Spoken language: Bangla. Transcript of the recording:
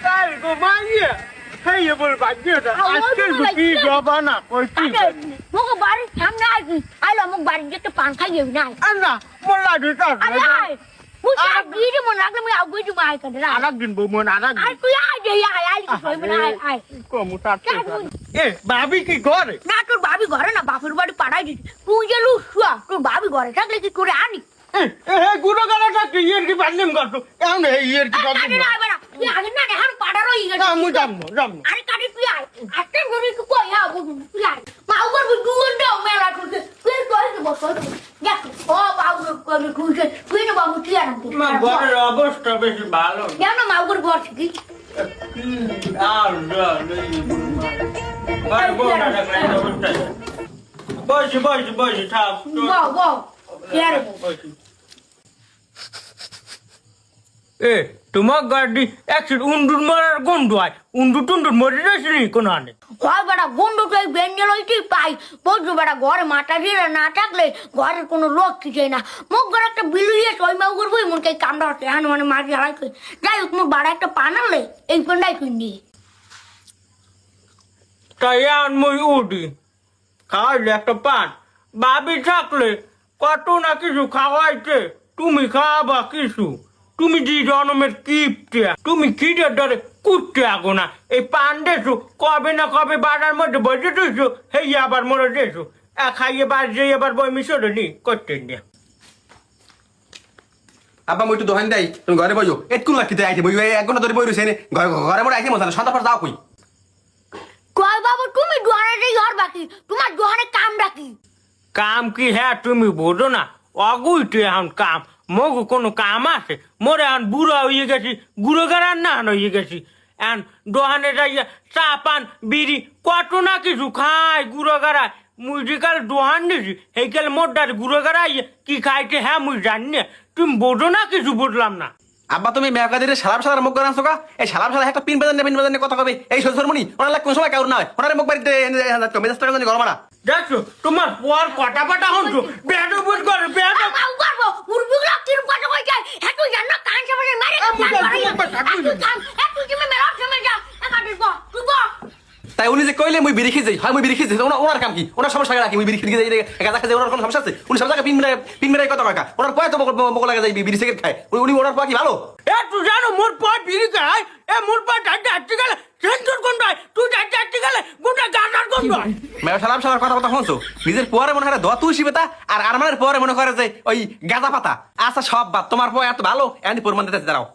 Cái của má nhỉ? Hay là bồi bạch nhỉ? Ai cái của kỳ cho ba nè, coi kỳ. মুখ বাড়ি সামনে আইছি আইলো মুখ বাড়ি যেতে পান খাইয়ে নাই Ăn à? Muốn lại đi tao. I মুখ আর গিয়ে মন লাগলে মুই আউ গিয়ে মাই করে রা Ăn gìn bố muốn ăn I তুই আই দে আই কি কই মানে I Có một tát. Ê, bà bị cái gói này. না তোর ভাবি ঘরে না বাপের বাড়ি পাঠাই দিছি তুই যে লুসুয়া তোর ভাবি ঘরে থাকলে কি করে আনি Ê, গুড়ো গালা থাকতে ইয়ের কি বান্দিম করতো এমন ইয়ের কি আরে বান্দিম না বেড়া তুই আগে না এখন পাড়ারও ইগে না আমি যাবো আরে কাটি তুই আই আজকে ধরে কি কই হ্যাঁ তুই আই মা উপর দুগন্ডা মেলা করতে তুই কই দেব কই দেখ ও বাবু করে খুঁজে তুই না বাবু তুই আনতে মা ঘরের অবস্থা বেশি ভালো কেন মা উপর ঘর থেকে আর বসে থাক বাও বাও কেন এ তোমার গাড়ি একশো উন্ডুর মারার গন্ধ হয় উন্ডু টুন্ডুর মরে যাচ্ছি কোনো আনে হয় বেড়া গন্ড তো এই বেঞ্জেল হইতেই পাই বলছো বেড়া ঘরে মাথা দিয়ে না থাকলে ঘরের কোনো লোক কিছু না মুখ ঘরে একটা বিলুইয়ে ছয় মাউ করবো এমন কে কামড়া হচ্ছে হ্যাঁ মানে মাঝে হারাই কই যাই হোক মোর বাড়া একটা পান আনলে এই পেনটাই কিনি তাই আর মই উঠি খাওয়াইলে একটা পান ভাবি থাকলে কত না কিছু খাওয়াইছে তুমি খাওয়াবা কিছু তুমি যে জন্মের কিপটে তুমি খিদের ধরে কুটতে আগো না এই পান দেছো কবে না কবে বাড়ার মধ্যে বসে দিয়েছো হেই আবার মরে দিয়েছো খাইয়ে বার যে এবার বই মিশরে নি করতে নিয়ে আব্বা মই একটু দোকান দেই তুমি ঘরে বইও এটকুন লাখিতে আইতে বই এক ঘন্টা ধরে বই রইছে ঘরে মোড়ে আইতে মশা সন্ধ্যা পর যাও কই কয় বাবু তুমি দোকানে ঘর বাকি তোমার দোকানে কাম রাখি কাম কি হ্যাঁ তুমি বোঝো না অগুইতে এখন কাম মগু কোনো কাম আছে মোরে এখন বুড়া হয়ে গেছি গুঁড়ো গাড়ার না হয়ে গেছি এখন দোকানে যাইয়া চা পান বিড়ি কত না কিছু খাই গুঁড়ো গাড়ায় মুই যেকাল দোকান দিছি সেইকাল মোটার গুঁড়ো গাড়াই কি খাইতে হ্যাঁ মুই জানি না তুমি বোঝো না কিছু বুঝলাম না আব্বা তুমি মেয়াকাদের সালাম সালার মুখ করে আনছো কা এই সালাম সালা একটা পিন বাজার কথা কবে এই শ্বশুরমণি ওনার কোন সময় কাউর না হয় ওনার মুখ বাড়িতে মেজাজটা গরম না দেখছো তোমার পর কটা পাটা হনছো বেড়ো বুঝ করে বেড়ো কাউ করবো মুরগুলা কিরু কথা কই যায় এত জান্ন কান সামনে মারে তুই তুমি মেলা সময় যা একাদিস বল তুই বল তাই উনি যে কইলে মুই বিড়ি খেয়ে যাই হয় মুই বিড়ি খেয়ে যাই ওনার কাম কি ওনার সমস্যা রাখি মুই বিড়ি খেয়ে যাই একা খেয়ে ওনার কোনো সমস্যা আছে উনি সব জায়গায় পিন মেরে কত টাকা ওনার পয় তো বক লাগা যায় বিড়ি সিগারেট খায় উনি ওনার পয় কি ভালো এ তুই জানো মোর পর বিড়ি খায় এ মোর পর ডাইতে হাঁটতে গেলে সেন্টুর গন্ধ হয় তুই ডাইতে হাঁটতে গেলে গোটা গাঁটার গন্ধ হয় মেয়া সালাম সালার কথা শুনছো নিজের পরে মনে করে দোয়া তুলসী পাতা আর আরমানের পরে মনে করে যে ওই গাঁদা পাতা আচ্ছা সব বাদ তোমার পয় এত ভালো এমনি পরিমাণ দিতে দাঁড়াও